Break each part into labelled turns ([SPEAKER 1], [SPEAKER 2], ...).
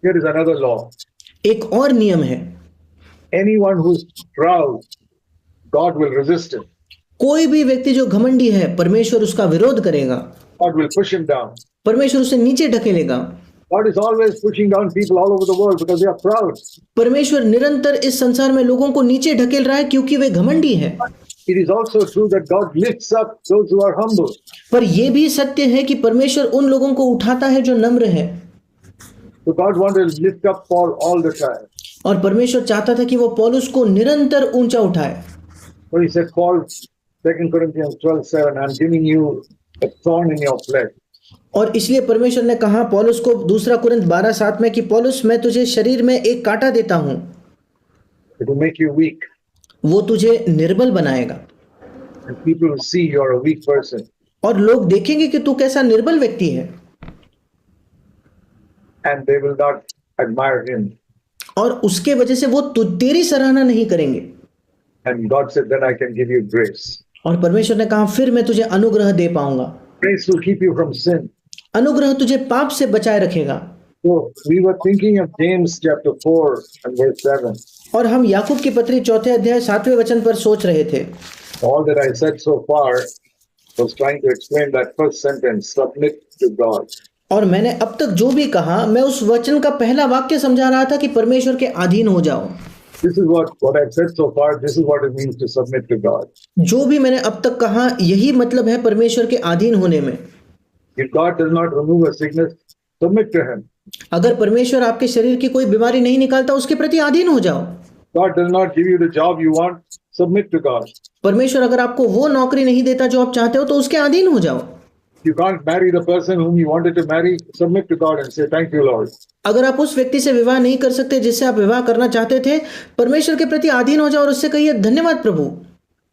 [SPEAKER 1] Here is another law.
[SPEAKER 2] एक और नियम है,
[SPEAKER 1] Anyone who's proud, God will resist him.
[SPEAKER 2] कोई भी व्यक्ति जो घमंडी है परमेश्वर उसका विरोध करेगा,
[SPEAKER 1] God will push him down.
[SPEAKER 2] परमेश्वर उसे नीचे ढकेलेगा।
[SPEAKER 1] God is always pushing down people all over the world because they are proud.
[SPEAKER 2] परमेश्वर निरंतर इस संसार में लोगों को नीचे ढकेल रहा है क्योंकि वे घमंडी है।
[SPEAKER 1] It is also true that God lifts up those who are humble.
[SPEAKER 2] पर यह भी सत्य है कि परमेश्वर उन लोगों को उठाता है जो नम्र है।
[SPEAKER 1] So God wanted to lift up Paul all the time.
[SPEAKER 2] और परमेश्वर चाहता था कि वो पौलुस को निरंतर ऊंचा उठाए।
[SPEAKER 1] So he said, Paul, 2 Corinthians 12:7, I'm giving you a thorn in your flesh.
[SPEAKER 2] और इसलिए परमेश्वर ने कहा पौलुस को 2 कुरिन्थ 12:7 में कि पौलुस मैं तुझे शरीर में एक कांटा देता हूं,
[SPEAKER 1] It will make you weak.
[SPEAKER 2] वो तुझे निर्बल बनाएगा।
[SPEAKER 1] And people will see you're a weak person.
[SPEAKER 2] और लोग देखेंगे कि तू कैसा निर्बल व्यक्ति है।
[SPEAKER 1] And they will not admire him.
[SPEAKER 2] और उसके वजह से वो तेरी सराहना नहीं करेंगे।
[SPEAKER 1] And God said, then I can give you grace.
[SPEAKER 2] और परमेश्वर ने कहा फिर मैं तुझे अनुग्रह दे पाऊंगा।
[SPEAKER 1] Grace will keep you from sin.
[SPEAKER 2] अनुग्रह तुझे पाप से बचाए रखेगा।
[SPEAKER 1] So we were thinking of James chapter 4 and verse 7.
[SPEAKER 2] और हम याकूब की पत्री 4 अध्याय 7वें वचन पर सोच रहे थे।
[SPEAKER 1] All that I said so far was trying to explain that first sentence, submit to God.
[SPEAKER 2] और मैंने अब तक जो भी कहा मैं उस वचन का पहला वाक्य समझा रहा था कि परमेश्वर के अधीन हो जाओ।
[SPEAKER 1] This is what I've said so far. This is what it means to submit to God.
[SPEAKER 2] जो भी मैंने अब तक कहा यही मतलब है परमेश्वर के अधीन होने में।
[SPEAKER 1] If God does not remove a sickness, submit to Him.
[SPEAKER 2] अगर परमेश्वर आपके शरीर की कोई बीमारी नहीं निकालता उसके प्रति अधीन हो जाओ।
[SPEAKER 1] God does not give you the job you want, submit to God.
[SPEAKER 2] परमेश्वर अगर आपको वो नौकरी नहीं देता जो आप चाहते हो तो उसके अधीन हो जाओ।
[SPEAKER 1] You can't marry the person whom you wanted to marry, submit to God and say, thank you, Lord.
[SPEAKER 2] अगर आप उस व्यक्ति से विवाह नहीं कर सकते जिससे आप विवाह करना चाहते थे, परमेश्वर के प्रति अधीन हो जाओ और उससे कहिए धन्यवाद प्रभु।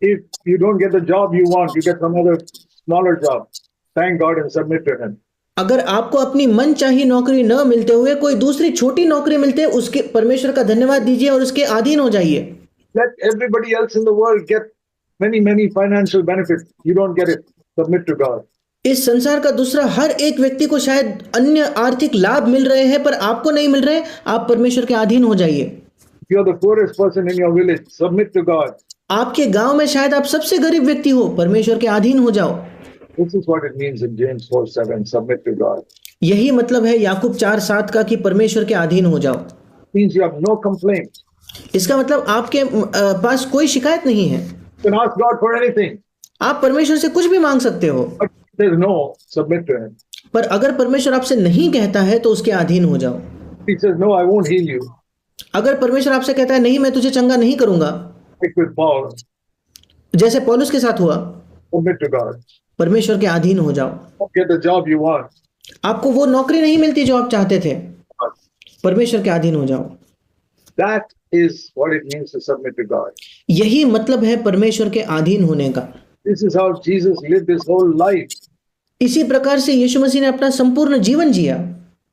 [SPEAKER 1] If you don't get the job you want, you get some other smaller job. Thank God and submit to Him.
[SPEAKER 2] अगर आपको अपनी मनचाही नौकरी न मिलते हुए कोई दूसरी छोटी नौकरी मिलते उसके परमेश्वर का धन्यवाद दीजिए और उसके अधीन हो जाइए।
[SPEAKER 1] Let everybody else in the world get many financial benefits. You don't get it. Submit to God.
[SPEAKER 2] इस संसार का दूसरा हर एक व्यक्ति को शायद अन्य आर्थिक लाभ मिल रहे हैं पर आपको नहीं मिल रहे, आप परमेश्वर के अधीन हो जाइए।
[SPEAKER 1] If you're the poorest person in your village, submit to God.
[SPEAKER 2] आपके गांव में शायद आप सबसे गरीब व्यक्ति हो, परमेश्वर के अधीन हो जाओ।
[SPEAKER 1] This is what it means in James 4:7, submit to God.
[SPEAKER 2] यही मतलब है याकूब 4:7 का कि परमेश्वर के अधीन हो जाओ।
[SPEAKER 1] Means you have no complaint.
[SPEAKER 2] इसका मतलब आपके पास कोई शिकायत नहीं है।
[SPEAKER 1] You can ask God for anything.
[SPEAKER 2] आप परमेश्वर से कुछ भी मांग सकते हो।
[SPEAKER 1] But if there's no, submit to Him.
[SPEAKER 2] पर अगर परमेश्वर आपसे नहीं कहता है तो उसके अधीन हो जाओ।
[SPEAKER 1] He says, no, I won't heal you.
[SPEAKER 2] अगर परमेश्वर आपसे कहता है नहीं मैं तुझे चंगा नहीं करूंगा,
[SPEAKER 1] Like with Paul,
[SPEAKER 2] जैसे पौलुस के साथ हुआ,
[SPEAKER 1] submit to God.
[SPEAKER 2] परमेश्वर के अधीन हो जाओ।
[SPEAKER 1] Don't get the job you want.
[SPEAKER 2] आपको वो नौकरी नहीं मिलती जो आप चाहते थे, परमेश्वर के अधीन हो जाओ।
[SPEAKER 1] That is what it means to submit to God.
[SPEAKER 2] यही मतलब है परमेश्वर के अधीन होने का।
[SPEAKER 1] This is how Jesus lived his whole life.
[SPEAKER 2] इसी प्रकार से यीशु मसीह ने अपना संपूर्ण जीवन जिया।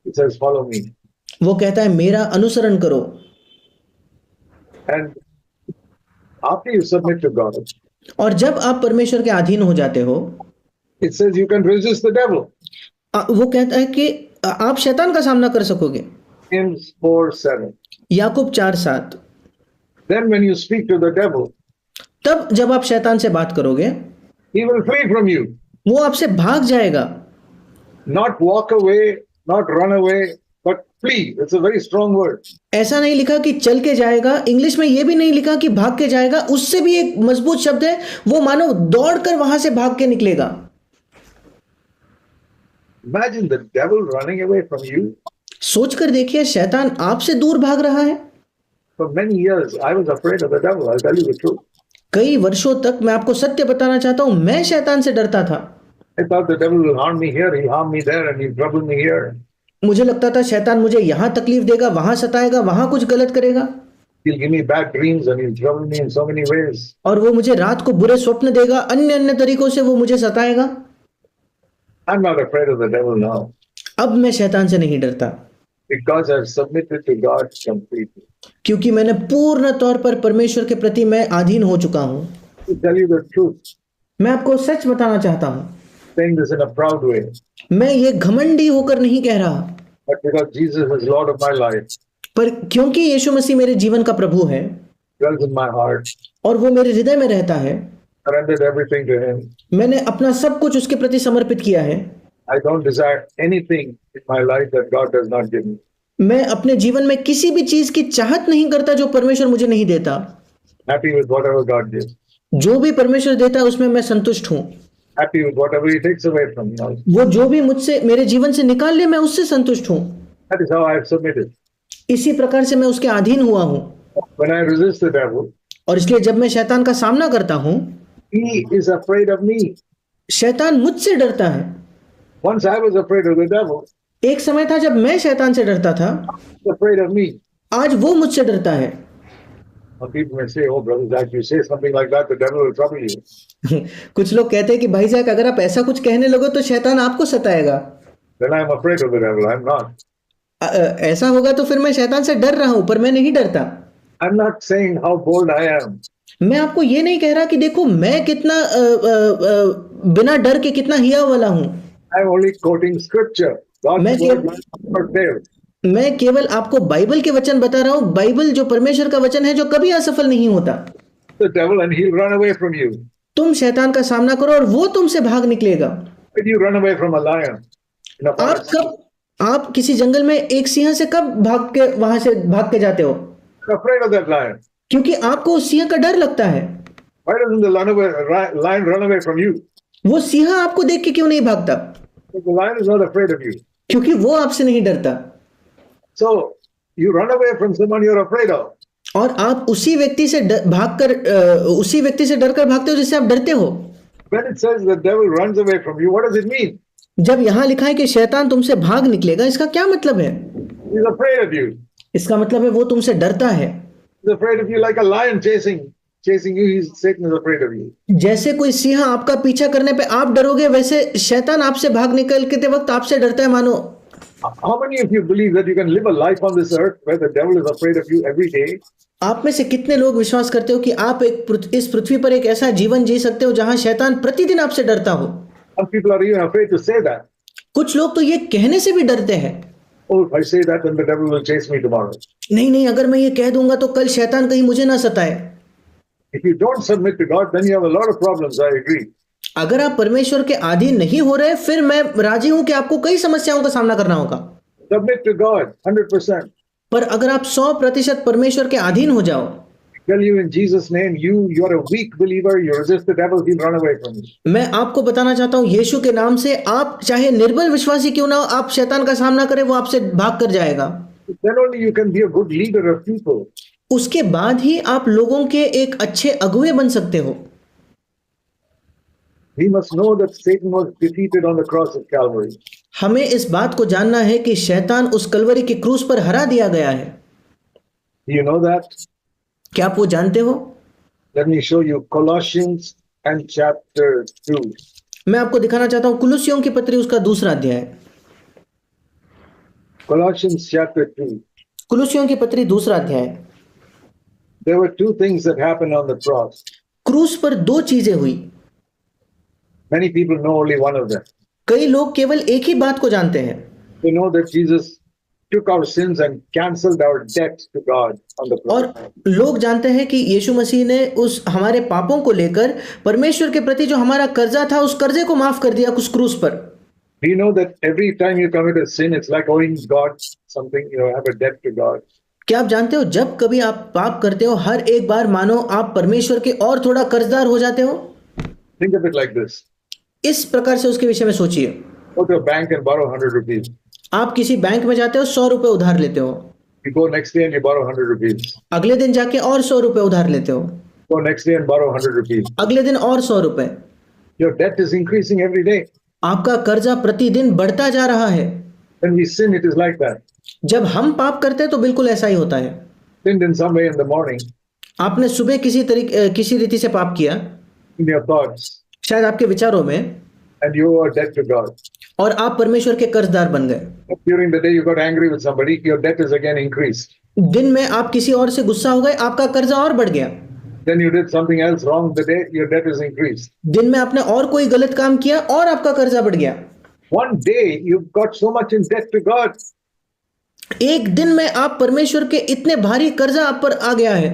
[SPEAKER 1] He says, follow me.
[SPEAKER 2] वो कहता है मेरा अनुसरण करो।
[SPEAKER 1] And after you submit to God,
[SPEAKER 2] और जब आप परमेश्वर के अधीन हो जाते हो,
[SPEAKER 1] it says you can resist the devil.
[SPEAKER 2] वो कहता है कि आप शैतान का सामना कर सकोगे।
[SPEAKER 1] James 4:7.
[SPEAKER 2] Yakub 4:7।
[SPEAKER 1] Then when you speak to the devil,
[SPEAKER 2] तब जब आप शैतान से बात करोगे,
[SPEAKER 1] he will flee from you.
[SPEAKER 2] वो आपसे भाग जाएगा।
[SPEAKER 1] Not walk away, not run away, but flee. It's a very strong word.
[SPEAKER 2] ऐसा नहीं लिखा कि चल के जाएगा, इंग्लिश में ये भी नहीं लिखा कि भाग के जाएगा, उससे भी एक मजबूत शब्द है, वो मानो दौड़कर वहां से भाग के निकलेगा।
[SPEAKER 1] Imagine the devil running away from you.
[SPEAKER 2] सोचकर देखिए शैतान आपसे दूर भाग रहा है।
[SPEAKER 1] For many years, I was afraid of the devil. I'll tell you the truth.
[SPEAKER 2] कई वर्षों तक मैं आपको सत्य बताना चाहता हूं, मैं शैतान से डरता था।
[SPEAKER 1] I thought the devil will harm me here, he'll harm me there, and he'll trouble me here.
[SPEAKER 2] मुझे लगता था शैतान मुझे यहां तकलीफ देगा, वहां सताएगा, वहां कुछ गलत करेगा,
[SPEAKER 1] He'll give me bad dreams and he'll trouble me in so many ways.
[SPEAKER 2] और वो मुझे रात को बुरे स्वप्न देगा, अन्य अन्य तरीकों से वो मुझे सताएगा।
[SPEAKER 1] I'm not afraid of the devil now
[SPEAKER 2] अब मैं शैतान से नहीं डरता,
[SPEAKER 1] because I've submitted to God completely.
[SPEAKER 2] क्योंकि मैंने पूर्ण तौर पर परमेश्वर के प्रति मैं अधीन हो चुका हूं।
[SPEAKER 1] To tell you the truth,
[SPEAKER 2] मैं आपको सच बताना चाहता हूं,
[SPEAKER 1] saying this in a proud way.
[SPEAKER 2] मैं ये घमंडी होकर नहीं कह रहा,
[SPEAKER 1] but because Jesus is Lord of my life,
[SPEAKER 2] पर क्योंकि यीशु मसीह मेरे जीवन का प्रभु है
[SPEAKER 1] dwells in my heart,
[SPEAKER 2] और वो मेरे हृदय में रहता है,
[SPEAKER 1] surrendered everything to Him.
[SPEAKER 2] मैंने अपना सब कुछ उसके प्रति समर्पित किया है।
[SPEAKER 1] I don't desire anything in my life that God does not give me.
[SPEAKER 2] मैं अपने जीवन में किसी भी चीज की चाहत नहीं करता जो परमेश्वर मुझे नहीं देता।
[SPEAKER 1] Happy with whatever God gives.
[SPEAKER 2] जो भी परमेश्वर देता है उसमें मैं संतुष्ट हूँ।
[SPEAKER 1] Happy with whatever He takes away from me. Also.
[SPEAKER 2] वो जो भी मुझसे मेरे जीवन से निकाल ले मैं उससे संतुष्ट हूँ।
[SPEAKER 1] That is how I have submitted.
[SPEAKER 2] इसी प्रकार से मैं उसके अधीन हुआ हूँ।
[SPEAKER 1] When I resist the devil,
[SPEAKER 2] और इसलिए जब मैं शैतान का सामना करता हूँ,
[SPEAKER 1] he is afraid of me.
[SPEAKER 2] शैतान मुझसे डरता है।
[SPEAKER 1] Once I was afraid of the devil,
[SPEAKER 2] एक समय था जब मैं शैतान से डरता था,
[SPEAKER 1] he was afraid of me.
[SPEAKER 2] आज वो मुझसे डरता है।
[SPEAKER 1] Some people may say, "Oh, brother Zach, you say something like that, the devil will trouble you."
[SPEAKER 2] कुछ लोग कहते हैं कि भाई जाक अगर आप ऐसा कुछ कहने लगो तो शैतान आपको सताएगा।
[SPEAKER 1] Then I am afraid of the devil. I'm not.
[SPEAKER 2] ऐसा होगा तो फिर मैं शैतान से डर रहा हूं, पर मैं नहीं डरता।
[SPEAKER 1] I'm not saying how bold I am.
[SPEAKER 2] मैं आपको ये नहीं कह रहा कि देखो मैं कितना बिना डर के कितना हिया वाला हूं।
[SPEAKER 1] I'm only quoting scripture. God's
[SPEAKER 2] मैं
[SPEAKER 1] word
[SPEAKER 2] केवल
[SPEAKER 1] will not fail.
[SPEAKER 2] मैं केवल आपको बाइबल के वचन बता रहा हूं। बाइबल जो परमेश्वर का वचन है जो कभी असफल नहीं होता।
[SPEAKER 1] The devil and he'll run away from you.
[SPEAKER 2] तुम शैतान का सामना करो और वो तुमसे भाग निकलेगा।
[SPEAKER 1] When you run away from a lion in a forest,
[SPEAKER 2] आप किसी जंगल में एक सिंह से कब वहां से भाग के जाते हो?
[SPEAKER 1] you're afraid of that lion.
[SPEAKER 2] क्योंकि आपको उस सिंह का डर लगता है।
[SPEAKER 1] Why doesn't the lion run away from you?
[SPEAKER 2] वो सिंह आपको देख के क्यों नहीं भागता?
[SPEAKER 1] Because the lion is not afraid of you.
[SPEAKER 2] क्योंकि वो आपसे नहीं डरता।
[SPEAKER 1] So you run away from someone you're afraid of.
[SPEAKER 2] और आप उसी व्यक्ति से उसी व्यक्ति से डरकर भागते हो जिससे आप डरते हो।
[SPEAKER 1] When it says the devil runs away from you, what does it mean?
[SPEAKER 2] जब यहाँ लिखा है कि शैतान तुमसे भाग निकलेगा, इसका क्या मतलब है?
[SPEAKER 1] He's afraid of you.
[SPEAKER 2] इसका मतलब है वो तुमसे डरता है।
[SPEAKER 1] He's afraid of you like a lion chasing you. Satan is afraid of you.
[SPEAKER 2] जैसे कोई सिंह आपका पीछा करने पे आप डरोगे, वैसे शैतान आपसे भाग निकलते वक्त आपसे डरता है मानो।
[SPEAKER 1] How many of you believe that you can live a life on this earth where the devil is afraid of you every day?
[SPEAKER 2] आप में से कितने लोग विश्वास करते हो कि आप इस पृथ्वी पर एक ऐसा जीवन जी सकते हो जहां शैतान प्रतिदिन आपसे डरता हो?
[SPEAKER 1] Some people are even afraid to say that.
[SPEAKER 2] कुछ लोग तो ये कहने से भी डरते हैं।
[SPEAKER 1] Oh, if I say that, then the devil will chase me tomorrow.
[SPEAKER 2] नहीं, अगर मैं ये कह दूंगा तो कल शैतान कहीं मुझे ना सताए।
[SPEAKER 1] If you don't submit to God, then you have a lot of problems. I agree.
[SPEAKER 2] अगर आप परमेश्वर के अधीन नहीं हो रहे, फिर मैं राजी हूं कि आपको कई समस्याओं का सामना करना होगा।
[SPEAKER 1] Submit to God 100%.
[SPEAKER 2] पर अगर आप 100% परमेश्वर के अधीन हो जाओ,
[SPEAKER 1] Tell you in Jesus' name, you're a weak believer. You resist the devil, he'll run away from you.
[SPEAKER 2] मैं आपको बताना चाहता हूं यीशु के नाम से, आप चाहे निर्बल विश्वासी क्यों ना हो, आप शैतान का सामना करें, वो आपसे भाग कर जाएगा।
[SPEAKER 1] Then only you can be a good leader of people.
[SPEAKER 2] उसके बाद ही आप लोगों के एक अच्छे अगुवे बन सकते हो।
[SPEAKER 1] We must know that Satan was defeated on the cross of Calvary.
[SPEAKER 2] हमें इस बात को जानना है कि शैतान उस कलवरी की क्रूस पर हरा दिया गया है।
[SPEAKER 1] Do you know that?
[SPEAKER 2] क्या आप वो जानते हो?
[SPEAKER 1] Let me show you Colossians and chapter 2.
[SPEAKER 2] मैं आपको दिखाना चाहता हूं कुलुस्सियों की पत्री उसका 2 अध्याय।
[SPEAKER 1] Colossians chapter 2.
[SPEAKER 2] कुलुस्सियों की पत्री 2 अध्याय।
[SPEAKER 1] There were two things that happened on the cross.
[SPEAKER 2] क्रूस पर 2 चीजें हुई।
[SPEAKER 1] Many people know only one of them.
[SPEAKER 2] कई लोग केवल एक ही बात को जानते हैं।
[SPEAKER 1] They know that Jesus took our sins and canceled our debt to God on the cross.
[SPEAKER 2] और लोग जानते हैं कि यीशु मसीह ने उस हमारे पापों को लेकर परमेश्वर के प्रति जो हमारा कर्जा था, उस कर्जे को माफ कर दिया उस क्रूस पर।
[SPEAKER 1] Do you know that every time you commit a sin, it's like owing God something, have a debt to God.
[SPEAKER 2] क्या आप जानते हो जब कभी आप पाप करते हो, हर एक बार मानो आप परमेश्वर के और थोड़ा कर्जदार हो जाते हो।
[SPEAKER 1] Think of it like this.
[SPEAKER 2] इस प्रकार से उसके विषय में सोचिए।
[SPEAKER 1] Go to a bank and borrow 100 rupees.
[SPEAKER 2] आप किसी बैंक में जाते हो, 100 रुपए उधार लेते हो।
[SPEAKER 1] You go next day and you borrow 100 rupees.
[SPEAKER 2] अगले दिन जाके और 100 रुपए उधार लेते हो।
[SPEAKER 1] Go next day and borrow 100 rupees.
[SPEAKER 2] अगले दिन और 100 रुपए।
[SPEAKER 1] Your debt is increasing every day.
[SPEAKER 2] आपका कर्जा प्रतिदिन बढ़ता जा रहा है।
[SPEAKER 1] When we sin, it is like that.
[SPEAKER 2] जब हम पाप करते हैं तो बिल्कुल ऐसा ही होता है।
[SPEAKER 1] Sinned in some way in the morning,
[SPEAKER 2] आपने सुबह किसी रीति से पाप किया,
[SPEAKER 1] in your thoughts,
[SPEAKER 2] शायद आपके विचारों में,
[SPEAKER 1] and you owe a debt to God.
[SPEAKER 2] और आप परमेश्वर के कर्जदार बन गए।
[SPEAKER 1] During the day you got angry with somebody, your debt is again increased.
[SPEAKER 2] दिन में आप किसी और से गुस्सा हो गए, आपका कर्जा और बढ़ गया।
[SPEAKER 1] Then you did something else wrong the day, your debt is increased.
[SPEAKER 2] दिन में आपने और कोई गलत काम किया और आपका कर्जा बढ़ गया।
[SPEAKER 1] One day you got so much in debt to God.
[SPEAKER 2] एक दिन में आप परमेश्वर के इतने भारी कर्जा आप पर आ गया है।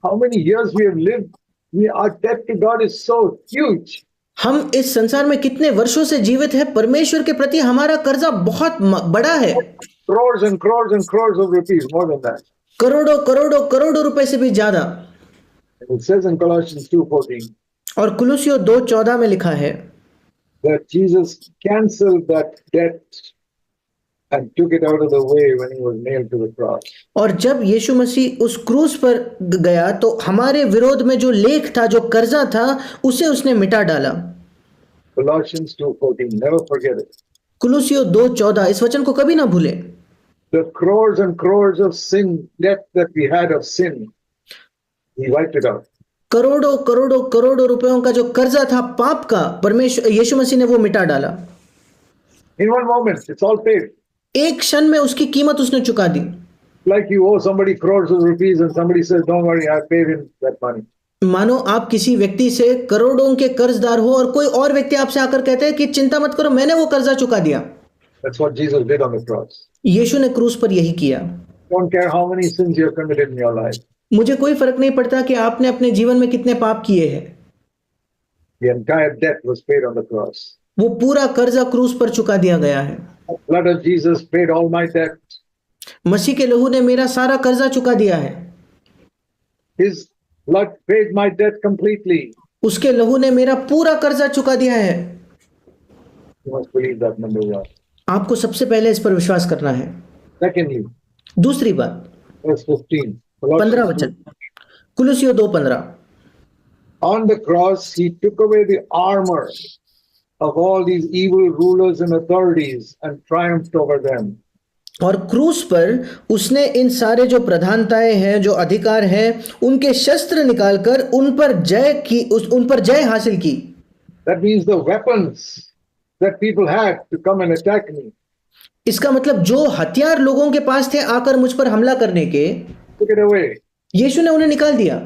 [SPEAKER 1] How many years we have lived? Our debt to God is so huge.
[SPEAKER 2] हम इस संसार में कितने वर्षों से जीवित हैं, परमेश्वर के प्रति हमारा कर्जा बहुत बड़ा है।
[SPEAKER 1] Crores and crores and crores of rupees, more than that.
[SPEAKER 2] करोड़ों करोड़ों करोड़ों रुपए से भी ज्यादा।
[SPEAKER 1] It says in Colossians 2:14
[SPEAKER 2] और कुलुसियों 2:14 में लिखा है
[SPEAKER 1] that Jesus canceled that debt and took it out of the way when he was nailed to the cross.
[SPEAKER 2] और जब यीशु मसीह उस क्रूस पर गया तो हमारे विरोध में जो लेख था, जो कर्जा था, उसे उसने मिटा डाला।
[SPEAKER 1] Colossians 2:14, never forget it.
[SPEAKER 2] कुलुसियों 2:14, इस वचन को कभी ना भूले।
[SPEAKER 1] The crores and crores of sin, debt that we had of sin, he wiped it out.
[SPEAKER 2] करोड़ों करोड़ों करोड़ों रुपयों का जो कर्जा था पाप का, परमेश्वर यीशु मसीह ने वो मिटा डाला।
[SPEAKER 1] In one moment, it's all paid.
[SPEAKER 2] एक क्षण में उसकी कीमत उसने चुका दी।
[SPEAKER 1] Like you owe somebody crores of rupees and somebody says, don't worry, I paid him that money.
[SPEAKER 2] मानो आप किसी व्यक्ति से करोड़ों के कर्जदार हो और कोई और व्यक्ति आपसे आकर कहते हैं कि चिंता मत करो, मैंने वो कर्जा चुका दिया।
[SPEAKER 1] That's what Jesus did on the cross.
[SPEAKER 2] यीशु ने क्रूस पर यही किया।
[SPEAKER 1] Don't care how many sins you have committed in your life.
[SPEAKER 2] मुझे कोई फर्क नहीं पड़ता कि आपने अपने जीवन में कितने पाप किए हैं,
[SPEAKER 1] The entire debt was paid on the cross.
[SPEAKER 2] वो पूरा कर्जा क्रूस पर चुका दिया गया है।
[SPEAKER 1] The blood of Jesus paid all my debt.
[SPEAKER 2] मसीह के लहू ने मेरा सारा कर्जा चुका दिया है।
[SPEAKER 1] His blood paid my debt completely.
[SPEAKER 2] उसके लहू ने मेरा पूरा कर्जा चुका दिया है।
[SPEAKER 1] You must believe that, number one.
[SPEAKER 2] आपको सबसे पहले इस पर विश्वास करना है।
[SPEAKER 1] Secondly,
[SPEAKER 2] दूसरी बात,
[SPEAKER 1] verse 15.
[SPEAKER 2] 15 वचन, कुलुसियों 2:15।
[SPEAKER 1] On the cross, he took away the armor of all these evil rulers and authorities and triumphed over them.
[SPEAKER 2] और क्रूस पर उसने इन सारे जो प्रधानताएं हैं, जो अधिकार हैं, उनके शस्त्र निकालकर उन पर जय हासिल की।
[SPEAKER 1] That means the weapons that people had to come and attack me,
[SPEAKER 2] इसका मतलब जो हथियार लोगों के पास थे आकर मुझ पर हमला करने के,
[SPEAKER 1] took it away.
[SPEAKER 2] यीशु ने उन्हें निकाल दिया।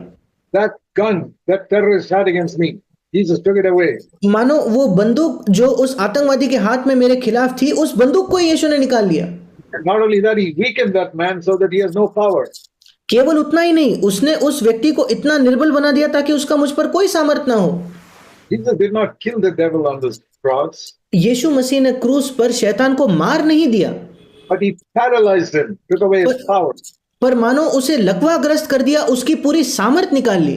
[SPEAKER 1] That gun that terrorists had against me, Jesus took it away.
[SPEAKER 2] मानो वो बंदूक जो उस आतंकवादी के हाथ में मेरे खिलाफ थी, उस बंदूक को यीशु ने निकाल लिया।
[SPEAKER 1] And not only that, he weakened that man so that he has no power.
[SPEAKER 2] केवल उतना ही नहीं, उसने उस व्यक्ति को इतना निर्बल बना दिया ताकि उसका मुझ पर कोई सामर्थ ना हो।
[SPEAKER 1] Jesus did not kill the devil on this cross,
[SPEAKER 2] यीशु मसीह ने क्रूस पर शैतान को मार नहीं दिया,
[SPEAKER 1] but he paralyzed him, took away his power.
[SPEAKER 2] पर मानो उसे लकवाग्रस्त कर दिया, उसकी पूरी सामर्थ निकाल ली।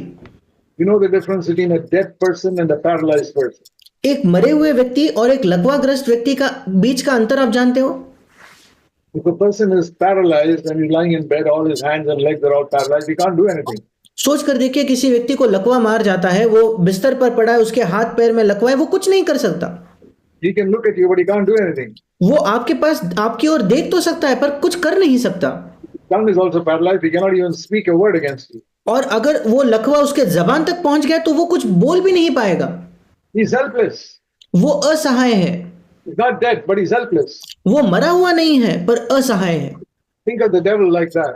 [SPEAKER 1] You know the difference between a dead person and a paralyzed person.
[SPEAKER 2] एक मरे हुए व्यक्ति और एक लकवाग्रस्त व्यक्ति का बीच का अंतर आप जानते हो?
[SPEAKER 1] If a person is paralyzed and he's lying in bed, all his hands and legs are all paralyzed, he can't do anything.
[SPEAKER 2] सोच कर देखिए, किसी व्यक्ति को लकवा मार जाता है, वो बिस्तर पर पड़ा है, उसके हाथ पैर में लकवा है, वो कुछ नहीं कर सकता।
[SPEAKER 1] He can look at you, but he can't do anything.
[SPEAKER 2] वो आपके पास आपकी ओर देख तो सकता है पर कुछ कर नहीं सकता।
[SPEAKER 1] Tongue is also paralyzed. He cannot even speak a word against you.
[SPEAKER 2] और अगर वो लकवा उसके जबान तक पहुंच गया तो वो कुछ बोल भी नहीं पाएगा।
[SPEAKER 1] He's helpless.
[SPEAKER 2] वो असहाय है।
[SPEAKER 1] He's not dead, but he's helpless.
[SPEAKER 2] वो मरा हुआ नहीं है पर असहाय है।
[SPEAKER 1] Think of the devil like that.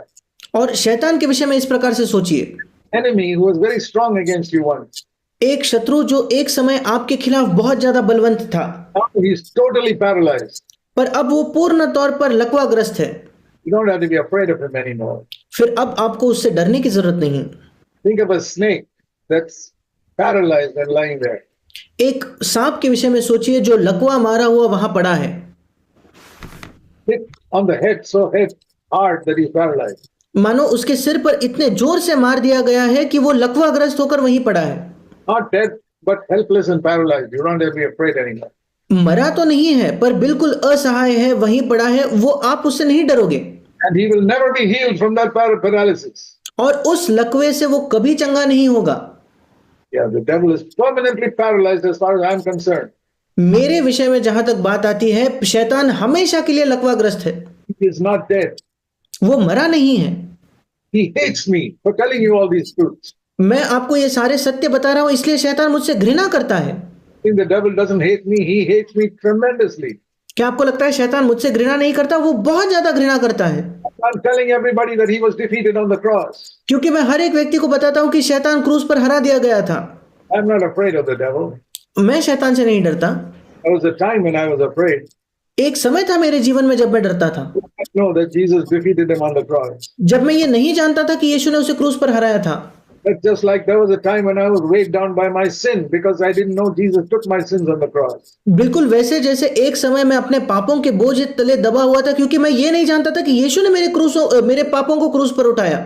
[SPEAKER 2] और शैतान के विषय में इस प्रकार से सोचिए,
[SPEAKER 1] Enemy who was very strong against you once.
[SPEAKER 2] एक शत्रु जो एक समय आपके खिलाफ बहुत ज्यादा बलवंत था,
[SPEAKER 1] Now he's totally paralyzed.
[SPEAKER 2] पर अब वो पूर्ण तौर पर लकवाग्रस्त है।
[SPEAKER 1] You don't have to be afraid of him anymore.
[SPEAKER 2] फिर अब आपको उससे डरने की जरूरत नहीं।
[SPEAKER 1] Think of a snake that's paralyzed and lying there.
[SPEAKER 2] एक सांप के विषय में सोचिए जो लकवा मारा हुआ वहां पड़ा है।
[SPEAKER 1] Hit on the head so hard that he's paralyzed.
[SPEAKER 2] मानो उसके सिर पर इतने जोर से मार दिया गया है कि वो लकवाग्रस्त होकर वहीं पड़ा है।
[SPEAKER 1] Not dead, but helpless and paralyzed. You don't have to be afraid anymore.
[SPEAKER 2] मरा तो नहीं है पर बिल्कुल असहाय है, वहीं पड़ा है, वो आप उससे नहीं डरोगे।
[SPEAKER 1] And he will never be healed from that paralysis.
[SPEAKER 2] और उस लकवे से वो कभी चंगा नहीं होगा।
[SPEAKER 1] Yeah, the devil is permanently paralyzed as far as I'm concerned.
[SPEAKER 2] मेरे विषय में जहां तक बात आती है, शैतान हमेशा के लिए लकवाग्रस्त है।
[SPEAKER 1] He is not dead.
[SPEAKER 2] वो मरा नहीं है।
[SPEAKER 1] He hates me for telling you all these truths.
[SPEAKER 2] मैं आपको ये सारे सत्य बता रहा हूं, इसलिए शैतान मुझसे घृणा करता है।
[SPEAKER 1] think the devil doesn't hate me, he hates me tremendously.
[SPEAKER 2] क्या आपको लगता है शैतान मुझसे घृणा नहीं करता? वो बहुत ज्यादा घृणा करता है।
[SPEAKER 1] I'm telling everybody that he was defeated on the cross.
[SPEAKER 2] क्योंकि मैं हर एक व्यक्ति को बताता हूं कि शैतान क्रूस पर हरा दिया गया था।
[SPEAKER 1] I'm not afraid of the devil.
[SPEAKER 2] मैं शैतान से नहीं डरता।
[SPEAKER 1] There was a time when I was afraid.
[SPEAKER 2] एक समय था मेरे जीवन में जब मैं डरता था,
[SPEAKER 1] I know that Jesus defeated him on the cross.
[SPEAKER 2] जब मैं ये नहीं जानता था कि यीशु ने उसे क्रूस पर हराया था।
[SPEAKER 1] But just like there was a time when I was weighed down by my sin because I didn't know Jesus took my sins on the cross.
[SPEAKER 2] बिल्कुल वैसे जैसे एक समय मैं अपने पापों के बोझ तले दबा हुआ था, क्योंकि मैं ये नहीं जानता था कि यीशु ने मेरे पापों को क्रूस पर उठाया।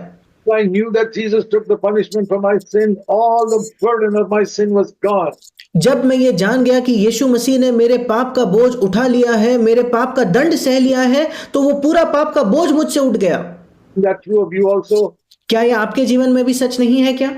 [SPEAKER 1] So I knew that Jesus took the punishment for my sin. All the burden of my sin was gone.
[SPEAKER 2] जब मैं ये जान गया कि यीशु मसीह ने मेरे पाप का बोझ उठा लिया है, मेरे पाप का दंड सह लिया है, तो वो पूरा पाप का बोझ मुझसे उठ गया।
[SPEAKER 1] Is that true of you also?
[SPEAKER 2] क्या ये आपके जीवन में भी सच नहीं है क्या?